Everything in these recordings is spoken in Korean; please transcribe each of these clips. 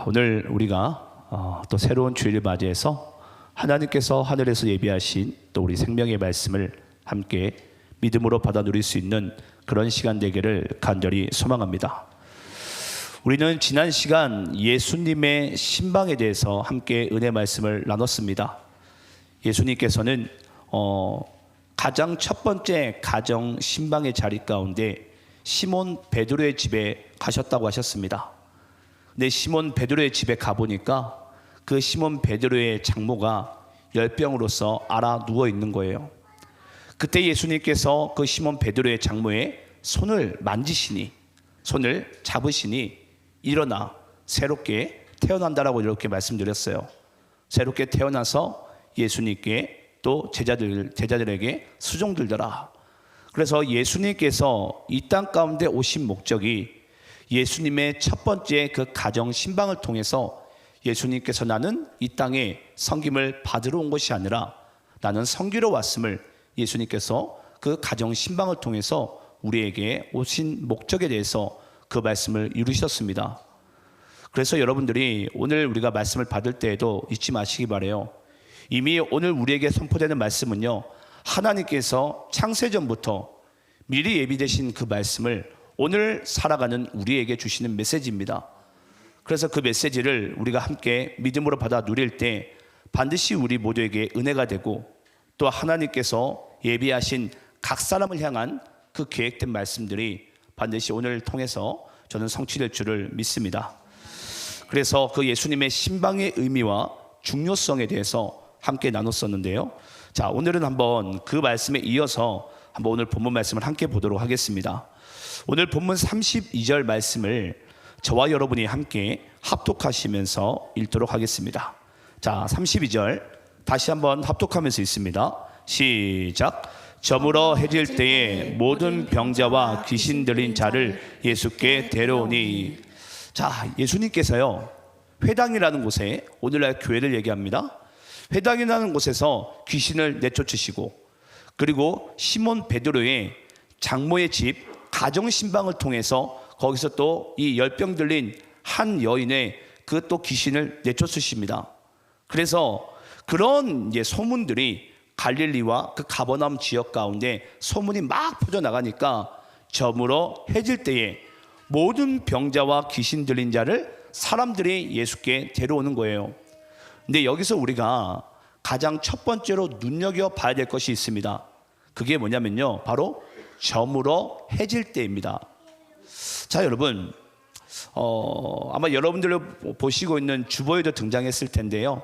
오늘 우리가 또 새로운 주일을 맞이해서 하나님께서 하늘에서 예비하신 또 우리 생명의 말씀을 함께 믿음으로 받아 누릴 수 있는 그런 시간 되기를 간절히 소망합니다. 우리는 지난 시간 예수님의 신방에 대해서 함께 은혜 말씀을 나눴습니다. 예수님께서는 가장 첫 번째 가정 신방의 자리 가운데 시몬 베드로의 집에 가셨다고 하셨습니다. 근데 시몬 베드로의 집에 가보니까 그 시몬 베드로의 장모가 열병으로서 앓아 누워 있는 거예요. 그때 예수님께서 그 시몬 베드로의 장모의 손을 만지시니, 손을 잡으시니 일어나 새롭게 태어난다라고 이렇게 말씀드렸어요. 새롭게 태어나서 예수님께 또 제자들에게 수종들더라. 그래서 예수님께서 이 땅 가운데 오신 목적이 예수님의 첫 번째 그 가정 신방을 통해서 예수님께서 나는 이 땅에 섬김을 받으러 온 것이 아니라 나는 섬기러 왔음을 예수님께서 그 가정 신방을 통해서 우리에게 오신 목적에 대해서 그 말씀을 이루셨습니다. 그래서 여러분들이 오늘 우리가 말씀을 받을 때에도 잊지 마시기 바라요. 이미 오늘 우리에게 선포되는 말씀은요, 하나님께서 창세전부터 미리 예비되신 그 말씀을 오늘 살아가는 우리에게 주시는 메시지입니다. 그래서 그 메시지를 우리가 함께 믿음으로 받아 누릴 때 반드시 우리 모두에게 은혜가 되고 또 하나님께서 예비하신 각 사람을 향한 그 계획된 말씀들이 반드시 오늘 통해서 저는 성취될 줄을 믿습니다. 그래서 그 예수님의 신방의 의미와 중요성에 대해서 함께 나눴었는데요. 자, 오늘은 한번 그 말씀에 이어서 한번 오늘 본문 말씀을 함께 보도록 하겠습니다. 오늘 본문 32절 말씀을 저와 여러분이 함께 합독하시면서 읽도록 하겠습니다. 자, 32절 다시 한번 합독하면서 읽습니다. 시작. 저물어 해질 때에 모든 병자와 귀신 들린 자를 예수께 데려오니. 자, 예수님께서요, 회당이라는 곳에 오늘날 교회를 얘기합니다. 회당이라는 곳에서 귀신을 내쫓으시고, 그리고 시몬 베드로의 장모의 집 가정 신방을 통해서 거기서 또 이 열병 들린 한 여인의 그 또 귀신을 내쫓으십니다. 그래서 그런 이제 소문들이 갈릴리와 그 가버나움 지역 가운데 소문이 막 퍼져 나가니까 저물어 해질 때에 모든 병자와 귀신 들린 자를 사람들이 예수께 데려오는 거예요. 근데 여기서 우리가 가장 첫 번째로 눈여겨봐야 될 것이 있습니다. 그게 뭐냐면요, 바로 저물어 해질 때입니다. 자, 여러분, 아마 여러분들이 보시고 있는 주보에도 등장했을 텐데요.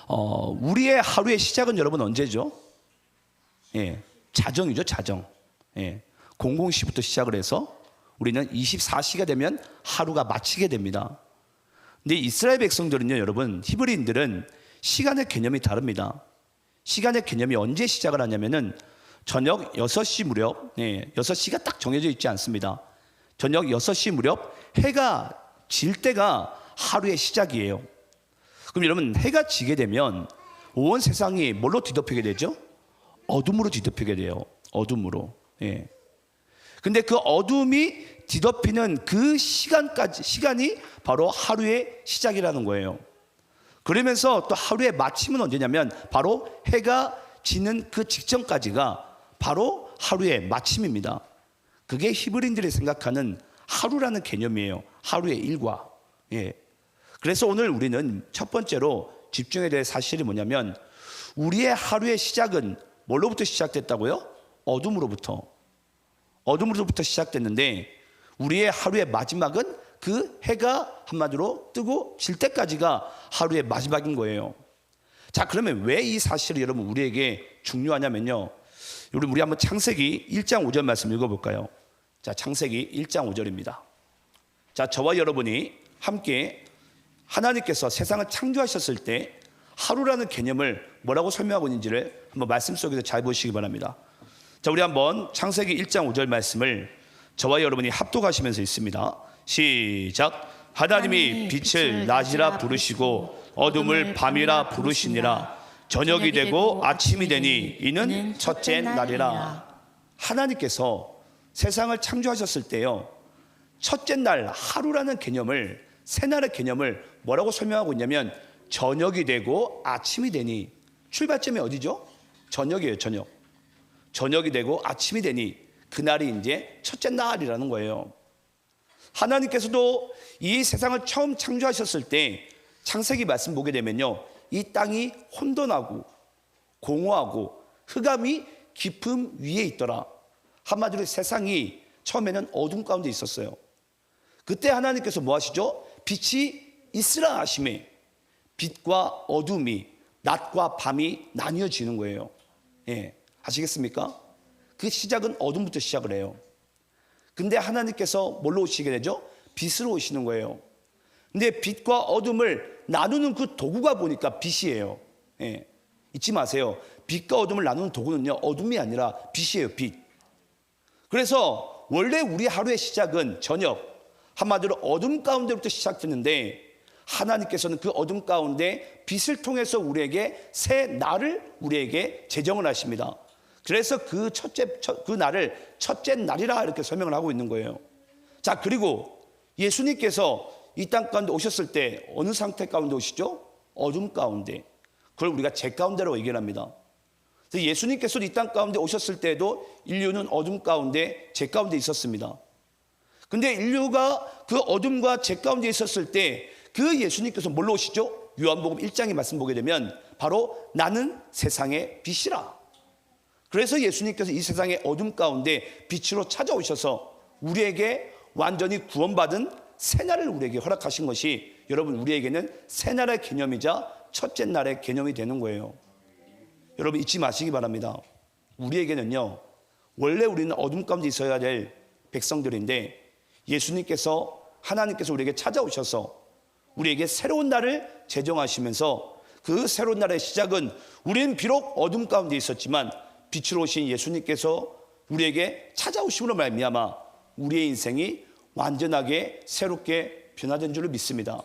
우리의 하루의 시작은 여러분 언제죠? 예, 자정이죠, 자정. 예, 00시부터 시작을 해서 우리는 24시가 되면 하루가 마치게 됩니다. 근데 이스라엘 백성들은요, 여러분, 히브리인들은 시간의 개념이 다릅니다. 시간의 개념이 언제 시작을 하냐면은 저녁 6시 무렵, 6시가 딱 정해져 있지 않습니다. 저녁 6시 무렵 해가 질 때가 하루의 시작이에요. 그럼 여러분, 해가 지게 되면 온 세상이 뭘로 뒤덮이게 되죠? 어둠으로 뒤덮이게 돼요. 어둠으로. 예. 근데 그 어둠이 뒤덮이는 그 시간이 바로 하루의 시작이라는 거예요. 그러면서 또 하루의 마침은 언제냐면 바로 해가 지는 그 직전까지가 바로 하루의 마침입니다. 그게 히브리인들이 생각하는 하루라는 개념이에요. 하루의 일과. 예. 그래서 오늘 우리는 첫 번째로 집중해야 될 사실이 뭐냐면 우리의 하루의 시작은 뭘로부터 시작됐다고요? 어둠으로부터 시작됐는데 우리의 하루의 마지막은 그 해가 한마디로 뜨고 질 때까지가 하루의 마지막인 거예요. 자, 그러면 왜 이 사실이 여러분 우리에게 중요하냐면요, 우리 한번 창세기 1장 5절 말씀 읽어볼까요? 자, 창세기 1장 5절입니다. 자, 저와 여러분이 함께 하나님께서 세상을 창조하셨을 때 하루라는 개념을 뭐라고 설명하고 있는지를 한번 말씀 속에서 잘 보시기 바랍니다. 자, 우리 한번 창세기 1장 5절 말씀을 저와 여러분이 합독하시면서 있습니다. 시작. 하나님이 빛을 낮이라 부르시고 어둠을 밤이라 부르시니라. 저녁이 되고 아침이 되니 이는 첫째 날이라. 하나님께서 세상을 창조하셨을 때요, 첫째 날 하루라는 개념을 새날의 개념을 뭐라고 설명하고 있냐면 저녁이 되고 아침이 되니, 출발점이 어디죠? 저녁이에요. 저녁이 되고 아침이 되니 그날이 이제 첫째 날이라는 거예요. 하나님께서도 이 세상을 처음 창조하셨을 때 창세기 말씀 보게 되면요, 이 땅이 혼돈하고 공허하고 흑암이 깊음 위에 있더라. 한마디로 세상이 처음에는 어둠 가운데 있었어요. 그때 하나님께서 뭐 하시죠? 빛이 있으라 하심에 빛과 어둠이, 낮과 밤이 나뉘어지는 거예요. 예, 아시겠습니까? 그 시작은 어둠부터 시작을 해요. 근데 하나님께서 뭘로 오시게 되죠? 빛으로 오시는 거예요. 근데 빛과 어둠을 나누는 그 도구가 보니까 빛이에요. 예, 잊지 마세요. 빛과 어둠을 나누는 도구는요, 어둠이 아니라 빛이에요. 빛. 그래서 원래 우리 하루의 시작은 저녁, 한마디로 어둠 가운데부터 시작됐는데 하나님께서는 그 어둠 가운데 빛을 통해서 우리에게 새 날을 우리에게 제정을 하십니다. 그래서 그 날을 첫째 날이라 이렇게 설명을 하고 있는 거예요. 자, 그리고 예수님께서 이 땅 가운데 오셨을 때 어느 상태 가운데 오시죠? 어둠 가운데. 그걸 우리가 제 가운데라고 얘기를 합니다. 예수님께서 이 땅 가운데 오셨을 때도 인류는 어둠 가운데 제 가운데 있었습니다. 근데 인류가 그 어둠과 제 가운데 있었을 때 그 예수님께서 뭘로 오시죠? 요한복음 1장의 말씀 보게 되면 바로 나는 세상의 빛이라. 그래서 예수님께서 이 세상의 어둠 가운데 빛으로 찾아오셔서 우리에게 완전히 구원받은 새날을 우리에게 허락하신 것이 여러분 우리에게는 새날의 개념이자 첫째 날의 개념이 되는 거예요. 여러분 잊지 마시기 바랍니다. 우리에게는요, 원래 우리는 어둠 가운데 있어야 될 백성들인데 예수님께서, 하나님께서 우리에게 찾아오셔서 우리에게 새로운 날을 제정하시면서 그 새로운 날의 시작은 우리는 비록 어둠 가운데 있었지만 빛으로 오신 예수님께서 우리에게 찾아오심으로 말미암아 우리의 인생이 완전하게 새롭게 변화된 줄을 믿습니다.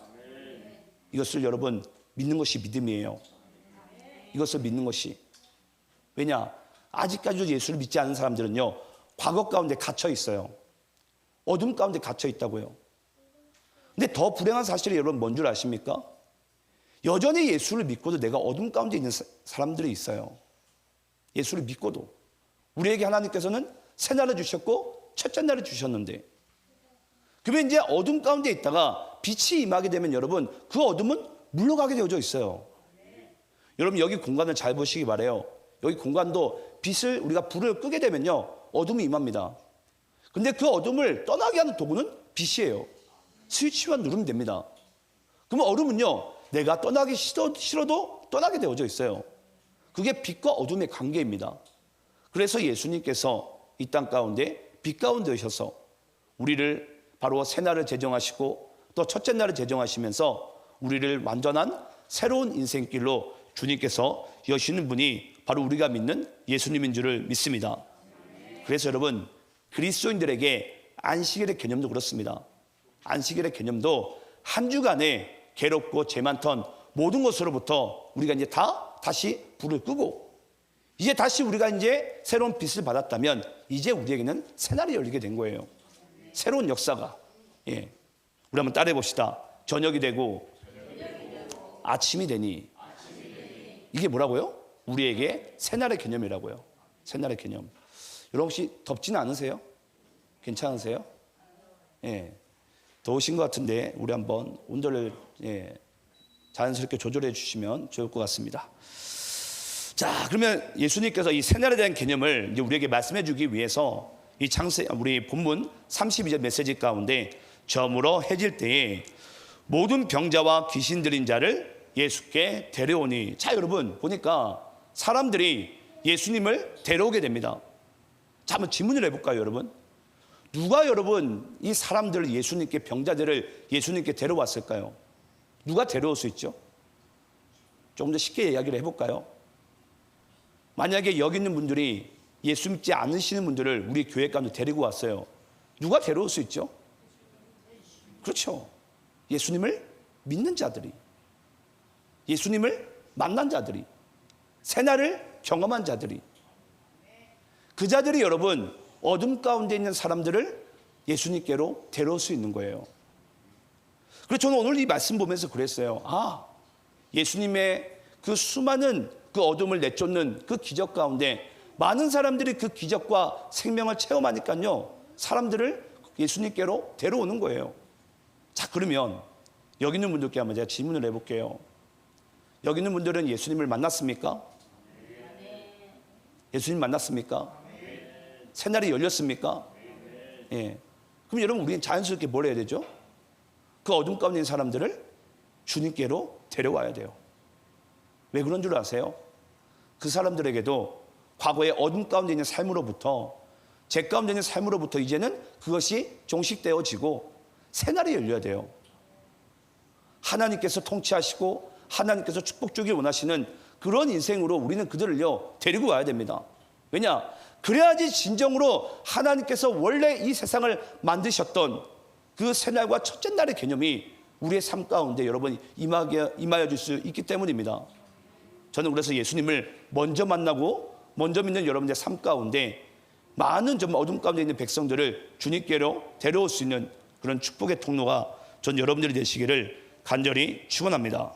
이것을 여러분 믿는 것이 믿음이에요. 이것을 믿는 것이. 왜냐? 아직까지도 예수를 믿지 않은 사람들은요, 과거 가운데 갇혀 있어요. 어둠 가운데 갇혀 있다고요. 근데 더 불행한 사실이 여러분 뭔 줄 아십니까? 여전히 예수를 믿고도 내가 어둠 가운데 있는 사람들이 있어요. 예수를 믿고도. 우리에게 하나님께서는 새 날을 주셨고 첫째 날을 주셨는데, 그러면 이제 어둠 가운데 있다가 빛이 임하게 되면 여러분 그 어둠은 물러가게 되어져 있어요. 여러분 여기 공간을 잘 보시기 바라요. 여기 공간도 빛을, 우리가 불을 끄게 되면요 어둠이 임합니다. 근데 그 어둠을 떠나게 하는 도구는 빛이에요. 스위치만 누르면 됩니다. 그러면 어둠은요, 내가 떠나기 싫어도 떠나게 되어져 있어요. 그게 빛과 어둠의 관계입니다. 그래서 예수님께서 이 땅 가운데 빛 가운데 오셔서 우리를 바로 새 날을 제정하시고 또 첫째 날을 제정하시면서 우리를 완전한 새로운 인생길로 주님께서 여시는 분이 바로 우리가 믿는 예수님인 줄을 믿습니다. 그래서 여러분 그리스도인들에게 안식일의 개념도 그렇습니다. 안식일의 개념도 한 주간에 괴롭고 죄 많던 모든 것으로부터 우리가 이제 다시 불을 끄고 이제 다시 우리가 이제 새로운 빛을 받았다면 이제 우리에게는 새날이 열리게 된 거예요. 새로운 역사가. 예. 우리 한번 따라해 봅시다. 저녁이 되고 아침이 되니. 이게 뭐라고요? 우리에게 새날의 개념이라고요. 새날의 개념. 여러분 혹시 덥지는 않으세요? 괜찮으세요? 예. 더우신 것 같은데 우리 한번 온도를 자연스럽게 조절해 주시면 좋을 것 같습니다. 자, 그러면 예수님께서 이 새날에 대한 개념을 이제 우리에게 말씀해 주기 위해서 이 우리 본문 32절 메시지 가운데 저물어 해질 때에 모든 병자와 귀신 들린 자를 예수께 데려오니. 자, 여러분 보니까 사람들이 예수님을 데려오게 됩니다. 자, 한번 질문을 해볼까요, 여러분? 누가 여러분 이 사람들을 예수님께, 병자들을 예수님께 데려왔을까요? 누가 데려올 수 있죠? 조금 더 쉽게 이야기를 해볼까요? 만약에 여기 있는 분들이 예수 믿지 않으시는 분들을 우리 교회 가운데 데리고 왔어요. 누가 데려올 수 있죠? 그렇죠. 예수님을 믿는 자들이, 예수님을 만난 자들이, 새날을 경험한 자들이, 그 자들이 여러분 어둠 가운데 있는 사람들을 예수님께로 데려올 수 있는 거예요. 그래서 저는 오늘 이 말씀 보면서 그랬어요. 예수님의 그 수많은 그 어둠을 내쫓는 그 기적 가운데 많은 사람들이 그 기적과 생명을 체험하니까요, 사람들을 예수님께로 데려오는 거예요. 자, 그러면 여기 있는 분들께 한번 제가 질문을 해볼게요. 여기 있는 분들은 예수님을 만났습니까? 예수님 만났습니까? 새날이 열렸습니까? 예. 그럼 여러분, 우리는 자연스럽게 뭘 해야 되죠? 그 어둠 가운데 있는 사람들을 주님께로 데려와야 돼요. 왜 그런 줄 아세요? 그 사람들에게도 과거의 어둠 가운데 있는 삶으로부터, 죄 가운데 있는 삶으로부터 이제는 그것이 종식되어지고 새날이 열려야 돼요. 하나님께서 통치하시고 하나님께서 축복 주길 원하시는 그런 인생으로 우리는 그들을요 데리고 와야 됩니다. 왜냐? 그래야지 진정으로 하나님께서 원래 이 세상을 만드셨던 그 새날과 첫째 날의 개념이 우리의 삶 가운데 여러분 임하여 줄 수 있기 때문입니다. 저는 그래서 예수님을 먼저 만나고 먼저 믿는 여러분의 삶 가운데 많은 정말 어둠 가운데 있는 백성들을 주님께로 데려올 수 있는 그런 축복의 통로가 전 여러분들이 되시기를 간절히 축원합니다.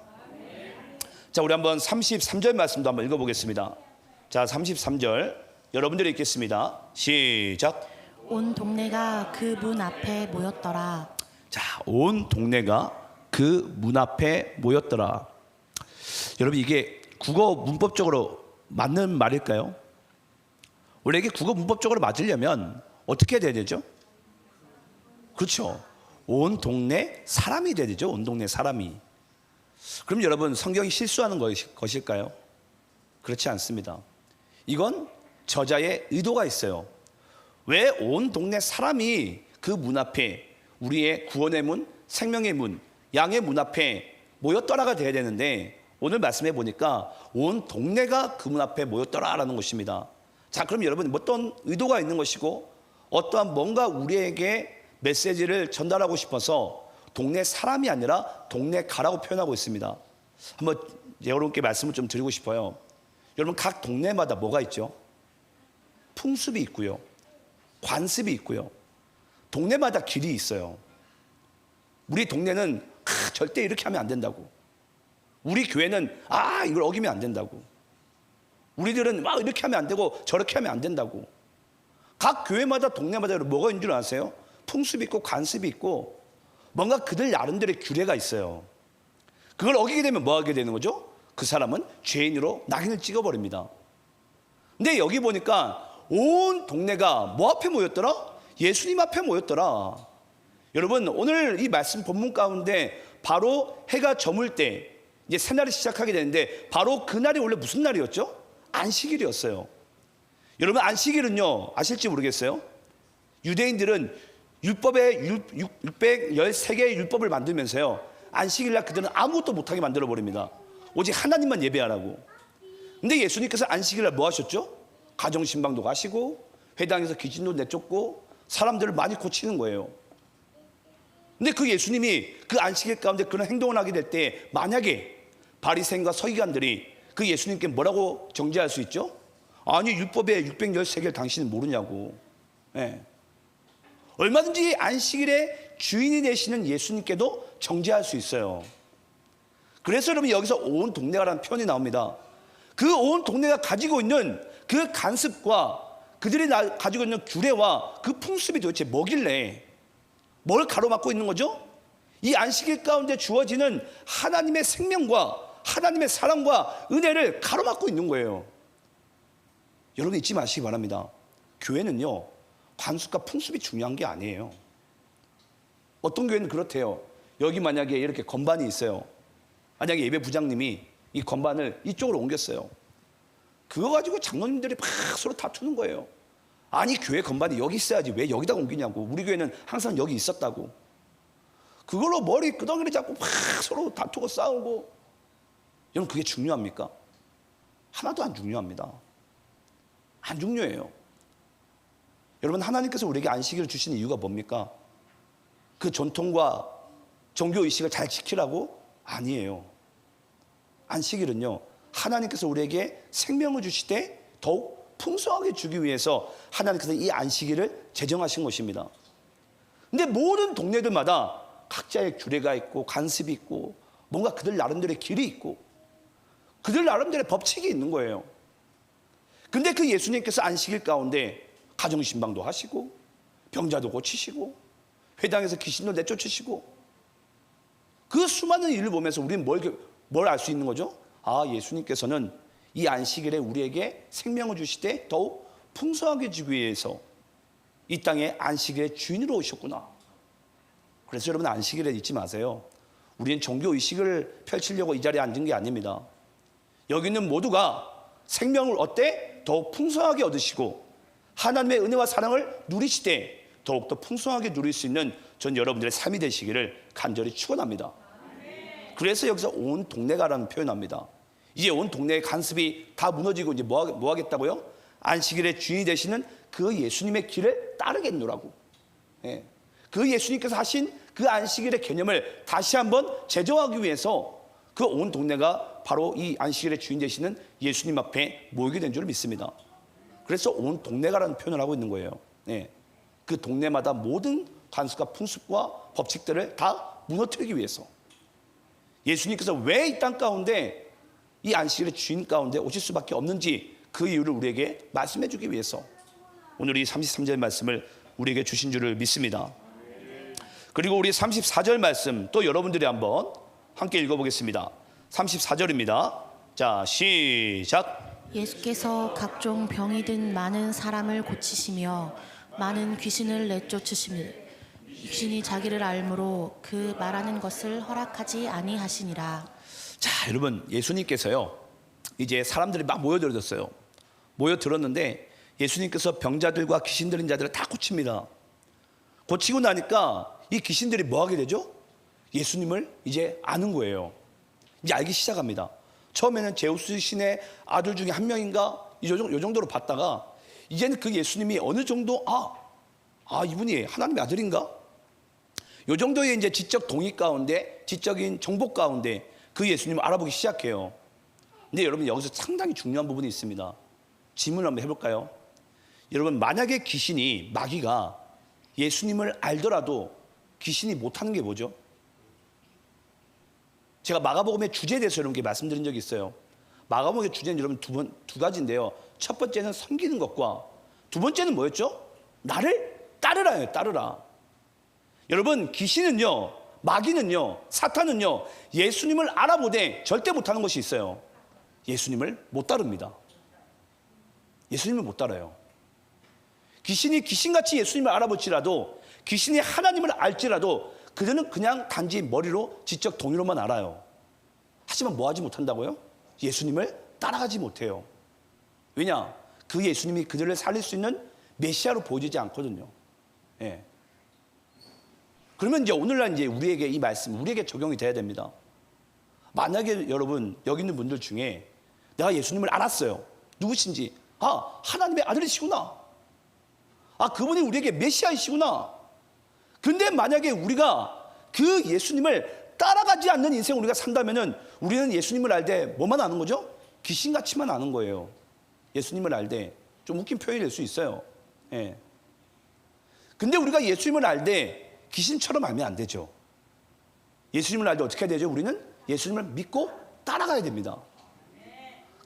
자, 우리 한번 33절 말씀도 한번 읽어보겠습니다. 자, 33절 여러분들이 읽겠습니다. 시작. 온 동네가 그 문 앞에 모였더라. 자, 온 동네가 그 문 앞에 모였더라. 여러분, 이게 국어 문법적으로 맞는 말일까요? 원래 이게 국어 문법적으로 맞으려면 어떻게 돼야 되죠? 그렇죠. 온 동네 사람이 돼야 되죠. 온 동네 사람이. 그럼 여러분, 성경이 실수하는 것일까요? 그렇지 않습니다. 이건 저자의 의도가 있어요. 왜 온 동네 사람이 그 문 앞에, 우리의 구원의 문, 생명의 문, 양의 문 앞에 모였더라가 돼야 되는데, 오늘 말씀해 보니까 온 동네가 그 문 앞에 모였더라라는 것입니다. 자, 그럼 여러분, 어떤 의도가 있는 것이고 어떠한 뭔가 우리에게 메시지를 전달하고 싶어서 동네 사람이 아니라 동네 가라고 표현하고 있습니다. 한번 여러분께 말씀을 좀 드리고 싶어요. 여러분, 각 동네마다 뭐가 있죠? 풍습이 있고요, 관습이 있고요, 동네마다 길이 있어요. 우리 동네는 절대 이렇게 하면 안 된다고, 우리 교회는 이걸 어기면 안 된다고, 우리들은 막 이렇게 하면 안 되고 저렇게 하면 안 된다고. 각 교회마다 동네마다 뭐가 있는 줄 아세요? 풍습이 있고 관습이 있고 뭔가 그들 나름대로의 규례가 있어요. 그걸 어기게 되면 뭐 하게 되는 거죠? 그 사람은 죄인으로 낙인을 찍어버립니다. 근데 여기 보니까 온 동네가 뭐 앞에 모였더라? 예수님 앞에 모였더라. 여러분, 오늘 이 말씀 본문 가운데 바로 해가 저물 때 이제 새날이 시작하게 되는데, 바로 그날이 원래 무슨 날이었죠? 안식일이었어요. 여러분, 안식일은요, 아실지 모르겠어요? 유대인들은 율법에 613개의 율법을 만들면서요, 안식일날 그들은 아무것도 못하게 만들어버립니다. 오직 하나님만 예배하라고. 근데 예수님께서 안식일날 뭐 하셨죠? 가정신방도 가시고 회당에서 귀신도 내쫓고 사람들을 많이 고치는 거예요. 근데 그 예수님이 그 안식일 가운데 그런 행동을 하게 될 때, 만약에 바리새인과 서기관들이 그 예수님께 뭐라고 정죄할 수 있죠? 아니, 율법에 613개를 당신은 모르냐고. 예. 얼마든지 안식일의 주인이 되시는 예수님께도 정죄할 수 있어요. 그래서 여러분, 여기서 온 동네가라는 표현이 나옵니다. 그 온 동네가 가지고 있는 그 간습과 그들이 가지고 있는 규례와 그 풍습이 도대체 뭐길래, 뭘 가로막고 있는 거죠? 이 안식일 가운데 주어지는 하나님의 생명과 하나님의 사랑과 은혜를 가로막고 있는 거예요. 여러분, 잊지 마시기 바랍니다. 교회는요, 관습과 풍습이 중요한 게 아니에요. 어떤 교회는 그렇대요. 여기 만약에 이렇게 건반이 있어요. 만약에 예배 부장님이 이 건반을 이쪽으로 옮겼어요. 그거 가지고 장로님들이 막 서로 다투는 거예요. 아니, 교회 건반이 여기 있어야지 왜 여기다 옮기냐고. 우리 교회는 항상 여기 있었다고. 그걸로 머리 끄덩이를 잡고 막 서로 다투고 싸우고. 여러분, 그게 중요합니까? 하나도 안 중요합니다. 안 중요해요. 여러분, 하나님께서 우리에게 안식일을 주시는 이유가 뭡니까? 그 전통과 종교의식을 잘 지키라고? 아니에요. 안식일은요, 하나님께서 우리에게 생명을 주실 때 더욱 풍성하게 주기 위해서 하나님께서 이 안식일을 제정하신 것입니다. 근데 모든 동네들마다 학자의 규례가 있고 관습이 있고 뭔가 그들 나름대로의 길이 있고 그들 나름대로의 법칙이 있는 거예요. 근데 그 예수님께서 안식일 가운데 가정신방도 하시고 병자도 고치시고 회당에서 귀신도 내쫓으시고 그 수많은 일을 보면서 우리는 뭘 알 수 있는 거죠? 아, 예수님께서는 이 안식일에 우리에게 생명을 주시되 더욱 풍성하게 주기 위해서 이 땅에 안식일의 주인으로 오셨구나. 그래서 여러분 안식일에 잊지 마세요. 우리는 종교 의식을 펼치려고 이 자리에 앉은 게 아닙니다. 여기 있는 모두가 생명을 어때? 더욱 풍성하게 얻으시고 하나님의 은혜와 사랑을 누리시되 더욱더 풍성하게 누릴 수 있는 전 여러분들의 삶이 되시기를 간절히 축원합니다. 그래서 여기서 온 동네가라는 표현합니다. 이제 온 동네의 간섭이 다 무너지고 이제 뭐 하겠다고요? 안식일의 주인이 되시는 그 예수님의 길을 따르겠노라고. 예. 그 예수님께서 하신 그 안식일의 개념을 다시 한번 제정하기 위해서 그 온 동네가 바로 이 안식일의 주인 되시는 예수님 앞에 모이게 된 줄 믿습니다. 그래서 온 동네가라는 표현을 하고 있는 거예요. 예. 그 동네마다 모든 관습과 풍습과 법칙들을 다 무너뜨리기 위해서 예수님께서 왜 이 땅 가운데 이 안식일의 주인 가운데 오실 수밖에 없는지 그 이유를 우리에게 말씀해 주기 위해서 오늘 이 33절 말씀을 우리에게 주신 줄을 믿습니다. 그리고 우리 34절 말씀 또 여러분들이 한번 함께 읽어보겠습니다. 34절입니다. 자, 시작. 예수께서 각종 병이 든 많은 사람을 고치시며 많은 귀신을 내쫓으시며 귀신이 자기를 알므로 그 말하는 것을 허락하지 아니하시니라. 자, 여러분 예수님께서요 이제 사람들이 막 모여들었어요. 모여들었는데 예수님께서 병자들과 귀신 들린 자들을 다 고칩니다. 고치고 나니까 이 귀신들이 뭐 하게 되죠? 예수님을 이제 아는 거예요. 이제 알기 시작합니다. 처음에는 제우스 신의 아들 중에 한 명인가 이 정도로 봤다가 이제는 그 예수님이 어느 정도 이분이 하나님의 아들인가? 요 정도의 이제 지적 동의 가운데 지적인 정보 가운데 그 예수님을 알아보기 시작해요. 근데 여러분 여기서 상당히 중요한 부분이 있습니다. 질문을 한번 해볼까요? 여러분 만약에 귀신이 마귀가 예수님을 알더라도 귀신이 못하는 게 뭐죠? 제가 마가복음의 주제에 대해서 여러분께 말씀드린 적이 있어요. 마가복음의 주제는 여러분 두 가지인데요. 첫 번째는 섬기는 것과 두 번째는 뭐였죠? 나를 따르라예요. 따르라. 여러분 귀신은요, 마귀는요, 사탄은요 예수님을 알아보되 절대 못하는 것이 있어요. 예수님을 못 따릅니다. 예수님을 못 따라요. 귀신이 귀신같이 예수님을 알아볼지라도 귀신이 하나님을 알지라도 그들은 그냥 단지 머리로 지적 동의로만 알아요. 하지만 뭐 하지 못한다고요? 예수님을 따라가지 못해요. 왜냐? 그 예수님이 그들을 살릴 수 있는 메시아로 보여지지 않거든요. 예. 그러면 이제 오늘날 이제 우리에게 이 말씀 우리에게 적용이 돼야 됩니다. 만약에 여러분 여기 있는 분들 중에 내가 예수님을 알았어요. 누구신지. 하나님의 아들이시구나. 그분이 우리에게 메시아이시구나. 근데 만약에 우리가 그 예수님을 따라가지 않는 인생을 우리가 산다면은 우리는 예수님을 알되 뭐만 아는 거죠? 귀신같이만 아는 거예요. 예수님을 알되 좀 웃긴 표현이 될 수 있어요. 예. 근데 우리가 예수님을 알되 귀신처럼 알면 안 되죠. 예수님을 알되 어떻게 해야 되죠? 우리는 예수님을 믿고 따라가야 됩니다.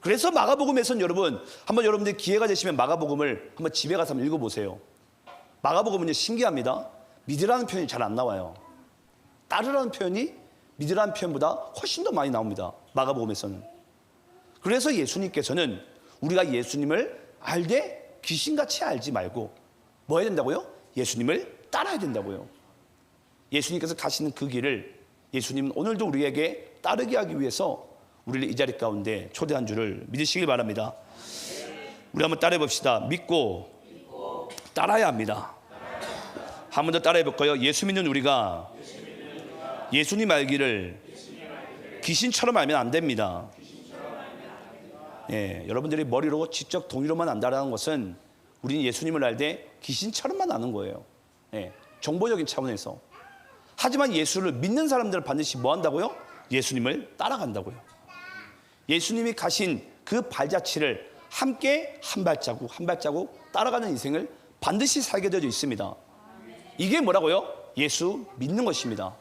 그래서 마가복음에서는 여러분 한번 여러분들 기회가 되시면 마가복음을 한번 집에 가서 한번 읽어보세요. 마가복음은 신기합니다. 믿으라는 표현이 잘 안 나와요. 따르라는 표현이 믿으라는 표현보다 훨씬 더 많이 나옵니다. 마가복음에서는. 그래서 예수님께서는 우리가 예수님을 알되 귀신같이 알지 말고 뭐 해야 된다고요? 예수님을 따라야 된다고요. 예수님께서 가시는 그 길을 예수님은 오늘도 우리에게 따르게 하기 위해서 우리를 이 자리 가운데 초대한 줄을 믿으시길 바랍니다. 우리 한번 따라해 봅시다. 믿고 따라야 합니다. 한 번 더 따라해 볼까요? 예수 믿는 우리가 예수님 알기를 귀신처럼 알면 안 됩니다. 예, 여러분들이 머리로 지적 동의로만 안다라는 것은 우리는 예수님을 알되 귀신처럼만 아는 거예요. 예, 정보적인 차원에서. 하지만 예수를 믿는 사람들은 반드시 뭐 한다고요? 예수님을 따라간다고요. 예수님이 가신 그 발자취를 함께 한 발자국 한 발자국 따라가는 인생을 반드시 살게 되어 있습니다. 이게 뭐라고요? 예수 믿는 것입니다.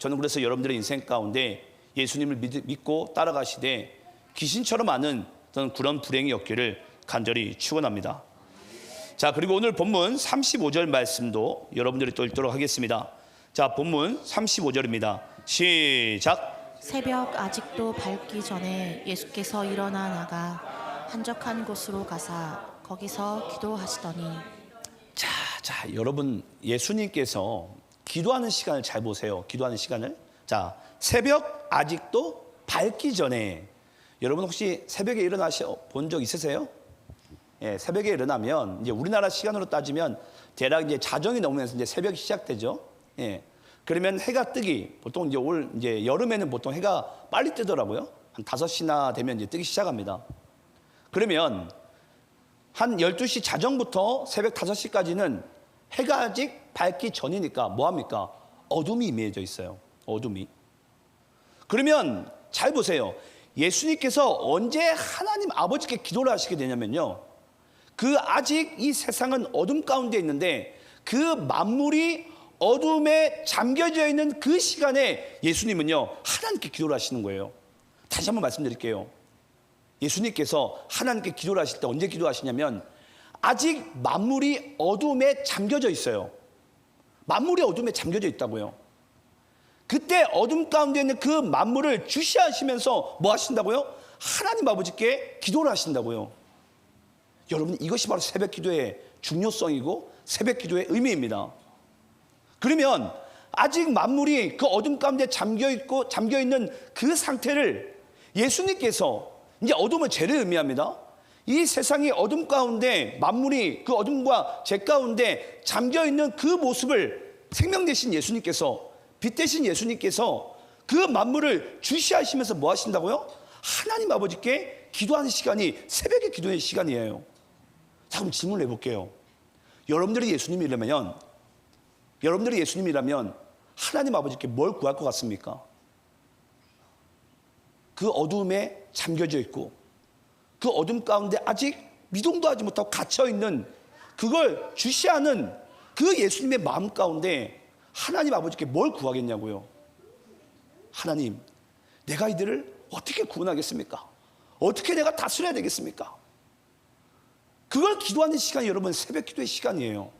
저는 그래서 여러분들의 인생 가운데 예수님을 믿고 따라가시되 귀신처럼 많은 그런 불행이 없기를 간절히 축원합니다. 자, 그리고 오늘 본문 35절 말씀도 여러분들이 또 읽도록 하겠습니다. 자, 본문 35절입니다. 시작. 새벽 아직도 밝기 전에 예수께서 일어나 나가 한적한 곳으로 가사 거기서 기도하시더니. 자, 여러분, 예수님께서 기도하는 시간을 잘 보세요. 기도하는 시간을. 자, 새벽 아직도 밝기 전에. 여러분 혹시 새벽에 일어나셔 본 적 있으세요? 예, 새벽에 일어나면 이제 우리나라 시간으로 따지면 대략 이제 자정이 넘으면서 이제 새벽이 시작되죠. 예. 그러면 해가 뜨기 보통 이제 여름에는 보통 해가 빨리 뜨더라고요. 한 5시나 되면 이제 뜨기 시작합니다. 그러면 한 12시 자정부터 새벽 5시까지는 해가 아직 밝기 전이니까 뭐 합니까? 어둠이 임해져 있어요. 어둠이. 그러면 잘 보세요. 예수님께서 언제 하나님 아버지께 기도를 하시게 되냐면요. 그 아직 이 세상은 어둠 가운데 있는데 그 만물이 어둠에 잠겨져 있는 그 시간에 예수님은요 하나님께 기도를 하시는 거예요. 다시 한번 말씀드릴게요. 예수님께서 하나님께 기도를 하실 때 언제 기도하시냐면 아직 만물이 어둠에 잠겨져 있어요. 만물이 어둠에 잠겨져 있다고요. 그때 어둠 가운데 있는 그 만물을 주시하시면서 뭐 하신다고요? 하나님 아버지께 기도를 하신다고요. 여러분, 이것이 바로 새벽 기도의 중요성이고 새벽 기도의 의미입니다. 그러면 아직 만물이 그 어둠 가운데 잠겨 있는 그 상태를 예수님께서 이제 어둠은 죄를 의미합니다. 이 세상이 어둠 가운데 만물이 그 어둠과 죄 가운데 잠겨 있는 그 모습을 생명 되신 예수님께서 빛 되신 예수님께서 그 만물을 주시하시면서 뭐 하신다고요? 하나님 아버지께 기도하는 시간이 새벽의 기도의 시간이에요. 자, 그럼 질문을 해볼게요. 여러분들이 예수님이라면 하나님 아버지께 뭘 구할 것 같습니까? 그 어둠에 잠겨져 있고 그 어둠 가운데 아직 미동도 하지 못하고 갇혀있는 그걸 주시하는 그 예수님의 마음 가운데 하나님 아버지께 뭘 구하겠냐고요. 하나님, 내가 이들을 어떻게 구원하겠습니까? 어떻게 내가 다스려야 되겠습니까? 그걸 기도하는 시간이 여러분 새벽 기도의 시간이에요.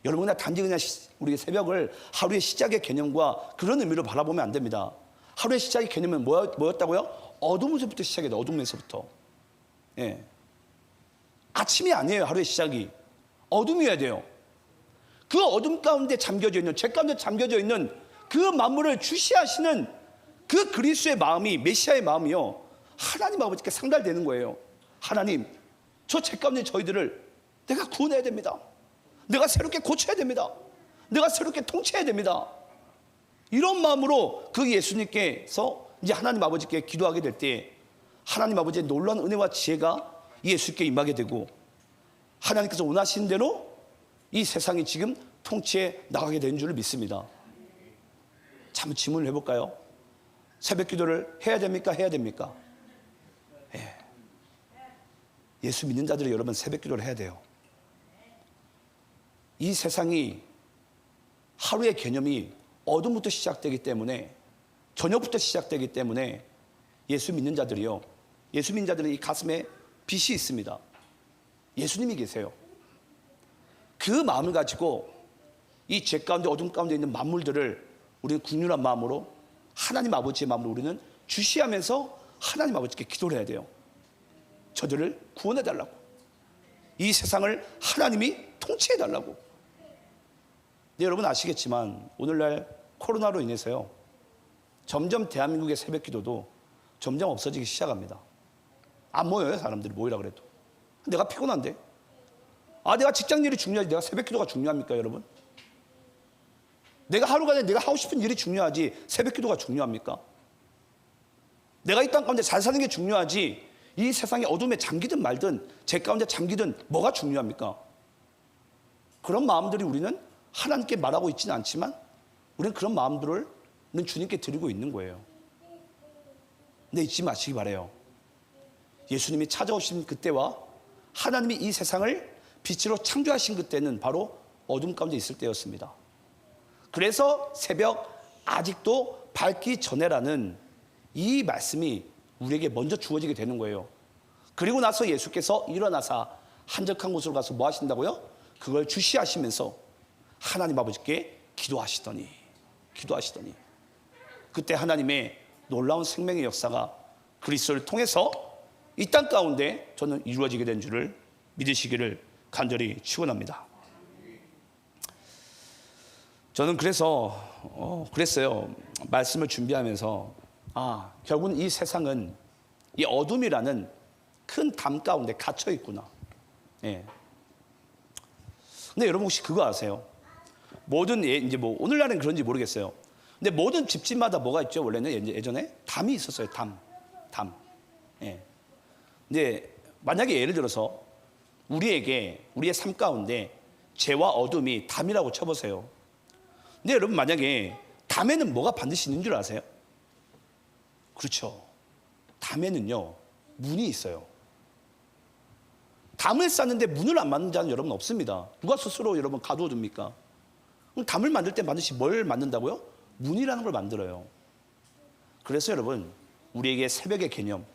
여러분, 단지 그냥 우리 새벽을 하루의 시작의 개념과 그런 의미로 바라보면 안 됩니다. 하루의 시작의 개념은 뭐였다고요? 어둠에서부터 시작해야 돼요. 어둠에서부터. 예. 아침이 아니에요. 하루의 시작이. 어둠이어야 돼요. 그 어둠 가운데 잠겨져 있는, 죄 가운데 잠겨져 있는 그 만물을 주시하시는 그 그리스도의 마음이, 메시아의 마음이요, 하나님 아버지께 상달되는 거예요. 하나님, 저 죄 가운데 저희들을 내가 구원해야 됩니다. 내가 새롭게 고쳐야 됩니다. 내가 새롭게 통치해야 됩니다. 이런 마음으로 그 예수님께서 이제 하나님 아버지께 기도하게 될 때 하나님 아버지의 놀라운 은혜와 지혜가 예수께 임하게 되고 하나님께서 원하시는 대로 이 세상이 지금 통치해 나가게 되는 줄을 믿습니다. 참 질문을 해볼까요? 새벽 기도를 해야 됩니까? 해야 됩니까? 예. 예수 믿는 자들이 여러분 새벽 기도를 해야 돼요. 이 세상이 하루의 개념이 어둠부터 시작되기 때문에, 저녁부터 시작되기 때문에 예수 믿는 자들이요, 예수 믿는 자들은 이 가슴에 빛이 있습니다. 예수님이 계세요. 그 마음을 가지고 이 죄 가운데 어둠 가운데 있는 만물들을 우리는 국률한 마음으로 하나님 아버지의 마음으로 우리는 주시하면서 하나님 아버지께 기도를 해야 돼요. 저들을 구원해 달라고, 이 세상을 하나님이 통치해 달라고. 네, 여러분 아시겠지만 오늘날 코로나로 인해서요, 점점 대한민국의 새벽 기도도 점점 없어지기 시작합니다. 안 모여요. 사람들이 모이라 그래도. 내가 피곤한데, 내가 직장 일이 중요하지 내가 새벽 기도가 중요합니까? 여러분, 내가 하루가 내가 하고 싶은 일이 중요하지 새벽 기도가 중요합니까? 내가 이 땅 가운데 잘 사는 게 중요하지 이 세상의 어둠에 잠기든 말든 죄 가운데 잠기든 뭐가 중요합니까? 그런 마음들이 우리는 하나님께 말하고 있지는 않지만 우리는 그런 마음들을 주님께 드리고 있는 거예요. 근데 잊지 마시기 바라요. 예수님이 찾아오신 그때와 하나님이 이 세상을 빛으로 창조하신 그때는 바로 어둠 가운데 있을 때였습니다. 그래서 새벽 아직도 밟기 전에라는 이 말씀이 우리에게 먼저 주어지게 되는 거예요. 그리고 나서 예수께서 일어나사 한적한 곳으로 가서 뭐 하신다고요? 그걸 주시하시면서 하나님 아버지께 기도하시더니 그때 하나님의 놀라운 생명의 역사가 그리스도를 통해서 이 땅 가운데 저는 이루어지게 된 줄을 믿으시기를 간절히 축원합니다. 저는 그랬어요. 말씀을 준비하면서 결국은 이 세상은 이 어둠이라는 큰 담 가운데 갇혀 있구나. 예. 근데 여러분 혹시 그거 아세요? 이제 뭐 오늘날은 그런지 모르겠어요. 근데 모든 집집마다 뭐가 있죠? 원래는 예전에 담이 있었어요. 담. 예. 근데 만약에 예를 들어서 우리의 삶 가운데 죄와 어둠이 담이라고 쳐보세요. 근데 여러분 만약에 담에는 뭐가 반드시 있는 줄 아세요? 그렇죠. 담에는요 문이 있어요. 담을 쌓는데 문을 안 만든 자는 여러분 없습니다. 누가 스스로 여러분 가두어 둡니까? 그럼 담을 만들 때 반드시 뭘 만든다고요? 문이라는 걸 만들어요. 그래서 여러분 우리에게 새벽의 개념,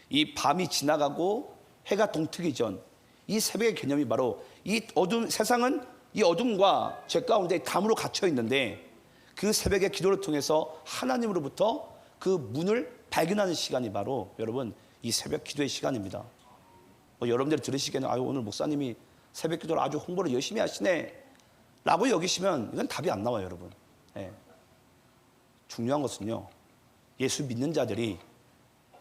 이 밤이 지나가고 해가 동트기 전 이 새벽의 개념이 바로 이 어둠, 세상은 이 어둠과 죄 가운데 담으로 갇혀 있는데 그 새벽의 기도를 통해서 하나님으로부터 그 문을 발견하는 시간이 바로 여러분 이 새벽 기도의 시간입니다. 여러분들이 들으시기에는 오늘 목사님이 새벽 기도를 아주 홍보를 열심히 하시네 라고 여기시면 이건 답이 안 나와요. 여러분. 예. 중요한 것은요 예수 믿는 자들이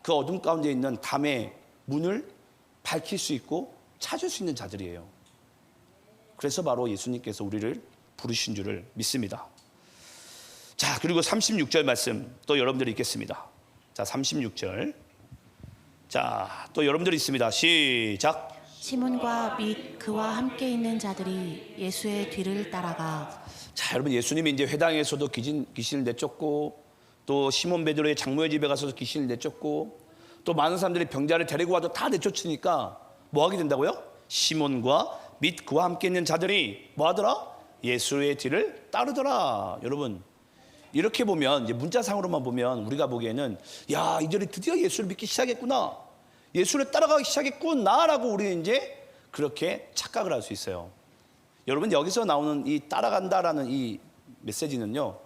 그 어둠 가운데 있는 담의 문을 밝힐 수 있고 찾을 수 있는 자들이에요. 그래서 바로 예수님께서 우리를 부르신 줄을 믿습니다. 자, 그리고 36절 말씀 또 여러분들이 읽겠습니다. 자, 36절. 자, 또 여러분들이 있습니다. 시작. 시몬과 및 그와 함께 있는 자들이 예수의 뒤를 따라가. 자, 여러분 예수님이 이제 회당에서도 귀신을 내쫓고 또 시몬 베드로의 장모의 집에 가서 귀신을 내쫓고 또 많은 사람들이 병자를 데리고 와도 다 내쫓으니까 뭐 하게 된다고요? 시몬과 및 그와 함께 있는 자들이 뭐 하더라? 예수의 뒤를 따르더라. 여러분 이렇게 보면 이제 문자상으로만 보면 우리가 보기에는 야 이들이 드디어 예수를 믿기 시작했구나, 예수를 따라가기 시작했구나라고 우리는 이제 그렇게 착각을 할 수 있어요. 여러분 여기서 나오는 이 따라간다라는 이 메시지는요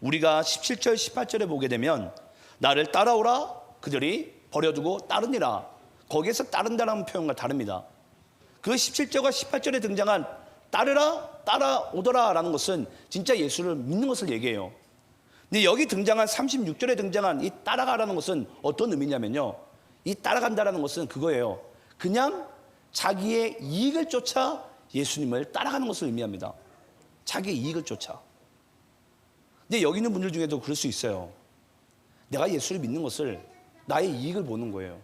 우리가 17절 18절에 보게 되면 나를 따라오라 그들이 버려두고 따르니라, 거기에서 따른다라는 표현과 다릅니다. 그 17절과 18절에 등장한 따르라 따라오더라 라는 것은 진짜 예수를 믿는 것을 얘기해요. 근데 여기 등장한 36절에 등장한 이 따라가라는 것은 어떤 의미냐면요 이 따라간다라는 것은 그거예요. 그냥 자기의 이익을 쫓아 예수님을 따라가는 것을 의미합니다. 자기의 이익을 쫓아. 근데 여기 있는 분들 중에도 그럴 수 있어요. 내가 예수를 믿는 것을 나의 이익을 보는 거예요.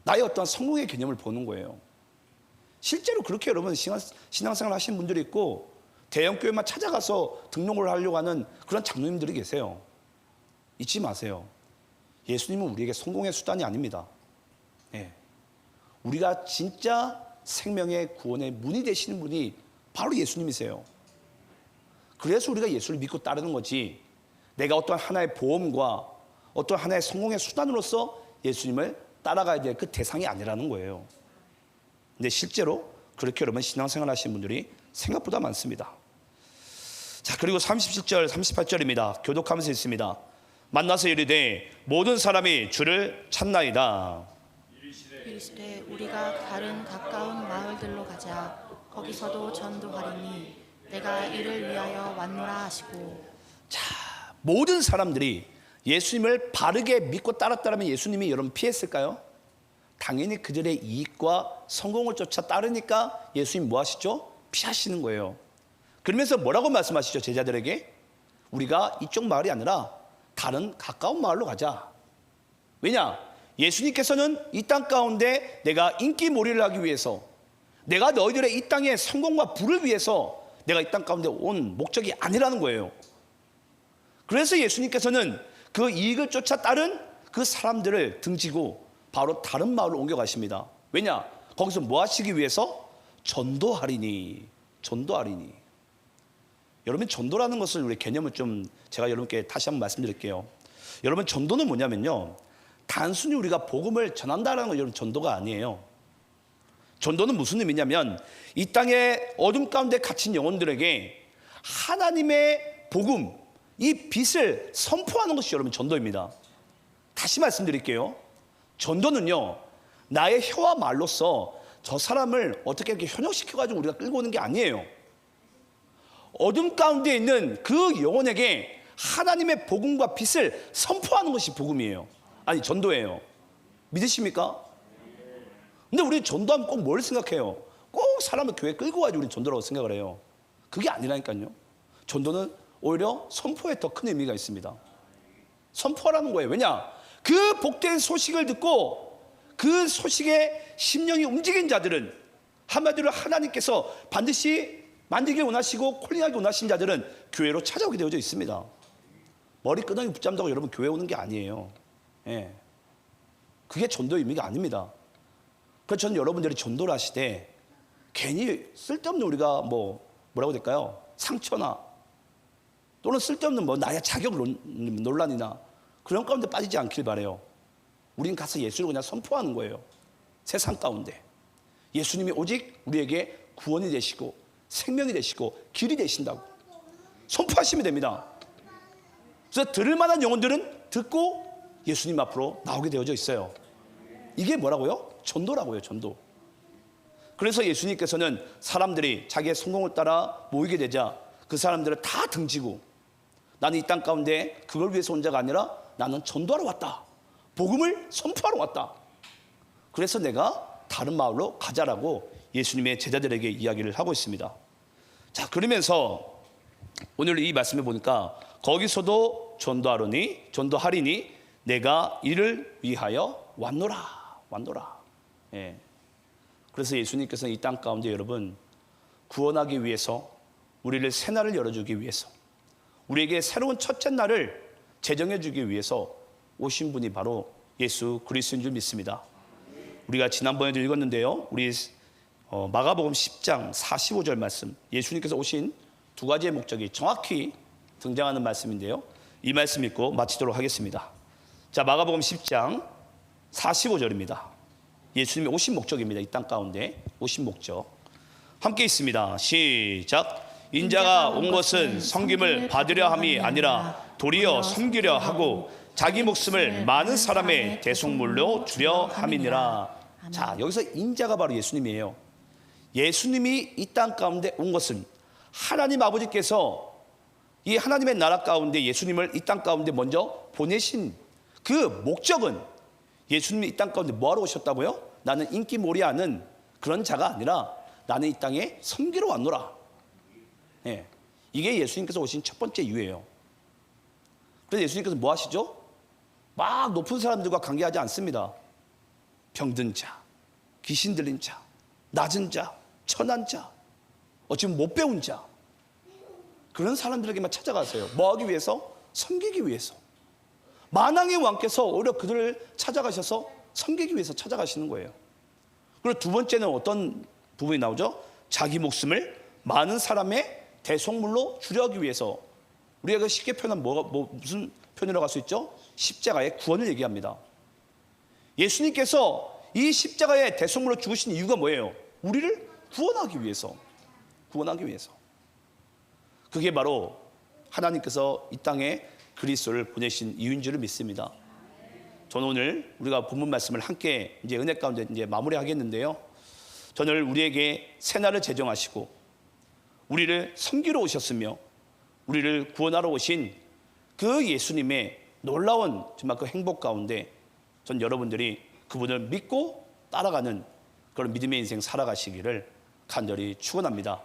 나의 어떤 성공의 개념을 보는 거예요. 실제로 그렇게 여러분 신앙생활 하시는 분들이 있고 대형교회만 찾아가서 등록을 하려고 하는 그런 장로님들이 계세요. 잊지 마세요. 예수님은 우리에게 성공의 수단이 아닙니다. 예. 우리가 진짜 생명의 구원의 문이 되시는 분이 바로 예수님이세요. 그래서 우리가 예수를 믿고 따르는 거지, 내가 어떤 하나의 보험과 어떤 하나의 성공의 수단으로서 예수님을 따라가야 될 그 대상이 아니라는 거예요. 근데 실제로 그렇게 여러분 신앙생활 하시는 분들이 생각보다 많습니다. 자, 그리고 37절 38절입니다. 교독하면서 있습니다. 만나서 이르되 모든 사람이 주를 찾나이다. 이르시되 우리가 다른 가까운 마을들로 가자. 거기서도 전도하리니 내가 이를 위하여 왔노라 하시고. 자, 모든 사람들이 예수님을 바르게 믿고 따랐다면 예수님이 여러분 피했을까요? 당연히 그들의 이익과 성공을 쫓아 따르니까 예수님 뭐 하시죠? 피하시는 거예요. 그러면서 뭐라고 말씀하시죠? 제자들에게 우리가 이쪽 마을이 아니라 다른 가까운 마을로 가자. 왜냐? 예수님께서는 이 땅 가운데 내가 인기몰이를 하기 위해서, 내가 너희들의 이 땅의 성공과 부를 위해서 내가 이 땅 가운데 온 목적이 아니라는 거예요. 그래서 예수님께서는 그 이익을 쫓아 따른 그 사람들을 등지고 바로 다른 마을로 옮겨가십니다. 왜냐? 거기서 뭐 하시기 위해서? 전도하리니. 여러분, 전도라는 것을 우리 개념을 좀 제가 여러분께 다시 한번 말씀드릴게요. 여러분, 전도는 뭐냐면요, 단순히 우리가 복음을 전한다는 건 여러분 전도가 아니에요. 전도는 무슨 의미냐면 이 땅의 어둠 가운데 갇힌 영혼들에게 하나님의 복음, 이 빛을 선포하는 것이 여러분 전도입니다. 다시 말씀드릴게요. 전도는요, 나의 혀와 말로써 저 사람을 어떻게 이렇게 현혹시켜가지고 우리가 끌고 오는 게 아니에요. 어둠 가운데 있는 그 영혼에게 하나님의 복음과 빛을 선포하는 것이 복음이에요. 아니, 전도예요. 믿으십니까? 근데 우리 전도하면 꼭 뭘 생각해요? 꼭 사람을 교회에 끌고 가지고 우리 전도라고 생각을 해요. 그게 아니라니까요. 전도는 오히려 선포에 더 큰 의미가 있습니다. 선포하라는 거예요. 왜냐? 그 복된 소식을 듣고 그 소식에 심령이 움직인 자들은, 한마디로 하나님께서 반드시 만들기 원하시고 콜링하기 원하신 자들은 교회로 찾아오게 되어져 있습니다. 머리끄덩이 붙잡는다고 여러분 교회 오는 게 아니에요. 예. 그게 전도의 의미가 아닙니다. 그래서 저는 여러분들이 전도를 하실 때 괜히 쓸데없는 우리가 뭐라고 될까요? 상처나 또는 쓸데없는 나의 자격 논란이나 그런 가운데 빠지지 않길 바라요. 우린 가서 예수를 그냥 선포하는 거예요. 세상 가운데 예수님이 오직 우리에게 구원이 되시고 생명이 되시고 길이 되신다고 선포하시면 됩니다. 그래서 들을 만한 영혼들은 듣고 예수님 앞으로 나오게 되어져 있어요. 이게 뭐라고요? 전도라고요. 전도. 그래서 예수님께서는 사람들이 자기의 성공을 따라 모이게 되자 그 사람들을 다 등지고, 나는 이 땅 가운데 그걸 위해서 온 자가 아니라 나는 전도하러 왔다, 복음을 선포하러 왔다, 그래서 내가 다른 마을로 가자라고 예수님의 제자들에게 이야기를 하고 있습니다. 자, 그러면서 오늘 이 말씀에 보니까 거기서도 전도하리니 내가 이를 위하여 왔노라. 예. 그래서 예수님께서는 이 땅 가운데 여러분 구원하기 위해서, 우리를 새 날을 열어주기 위해서, 우리에게 새로운 첫째 날을 제정해 주기 위해서 오신 분이 바로 예수 그리스도인 줄 믿습니다. 우리가 지난번에도 읽었는데요, 우리 마가복음 10장 45절 말씀, 예수님께서 오신 두 가지의 목적이 정확히 등장하는 말씀인데요, 이 말씀 읽고 마치도록 하겠습니다. 자, 마가복음 10장 45절입니다. 예수님이 오신 목적입니다. 이 땅 가운데 오신 목적 함께 있습니다. 시작. 인자가 온 것은 섬김을 받으려 함이 아니라 도리어 섬기려 하고 자기 목숨을 많은 사람의 대속물로 주려 함이니라. 자, 여기서 인자가 바로 예수님이에요. 예수님이 이 땅 가운데 온 것은 하나님 아버지께서 이 하나님의 나라 가운데 예수님을 이 땅 가운데 먼저 보내신 그 목적은, 예수님이 이 땅 가운데 뭐하러 오셨다고요? 나는 인기몰이하는 그런 자가 아니라 나는 이 땅에 섬기러 왔노라. 예, 이게 예수님께서 오신 첫 번째 이유예요. 그래서 예수님께서 뭐 하시죠? 막 높은 사람들과 관계하지 않습니다. 병든 자, 귀신 들린 자, 낮은 자, 천한 자, 어찌보면 못 배운 자, 그런 사람들에게만 찾아가세요. 뭐 하기 위해서? 섬기기 위해서. 만왕의 왕께서 오히려 그들을 찾아가셔서 섬기기 위해서 찾아가시는 거예요. 그리고 두 번째는 어떤 부분이 나오죠? 자기 목숨을 많은 사람의 대속물로 주려기 위해서. 우리가 쉽게 표현하면 무슨 표현이라고 할 수 있죠? 십자가의 구원을 얘기합니다. 예수님께서 이 십자가의 대속물로 죽으신 이유가 뭐예요? 우리를 구원하기 위해서. 구원하기 위해서. 그게 바로 하나님께서 이 땅에 그리스도를 보내신 이유인 줄을 믿습니다. 저는 오늘 우리가 본문 말씀을 함께 이제 은혜 가운데 이제 마무리하겠는데요, 저는 우리에게 새날을 제정하시고 우리를 섬기러 오셨으며 우리를 구원하러 오신 그 예수님의 놀라운 정말 그 행복 가운데 전 여러분들이 그분을 믿고 따라가는 그런 믿음의 인생 살아가시기를 간절히 축원합니다.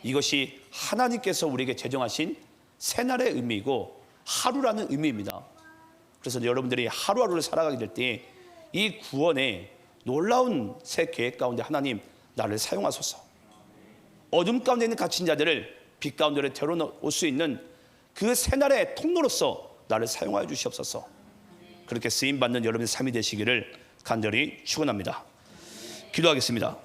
이것이 하나님께서 우리에게 제정하신 새날의 의미이고 하루라는 의미입니다. 그래서 여러분들이 하루하루를 살아가게 될 때 이 구원의 놀라운 새 계획 가운데 하나님 나를 사용하소서. 어둠 가운데 있는 갇힌 자들을 빛 가운데로 데려올 수 있는 그 새날의 통로로서 나를 사용하여 주시옵소서. 그렇게 쓰임받는 여러분의 삶이 되시기를 간절히 축원합니다. 기도하겠습니다.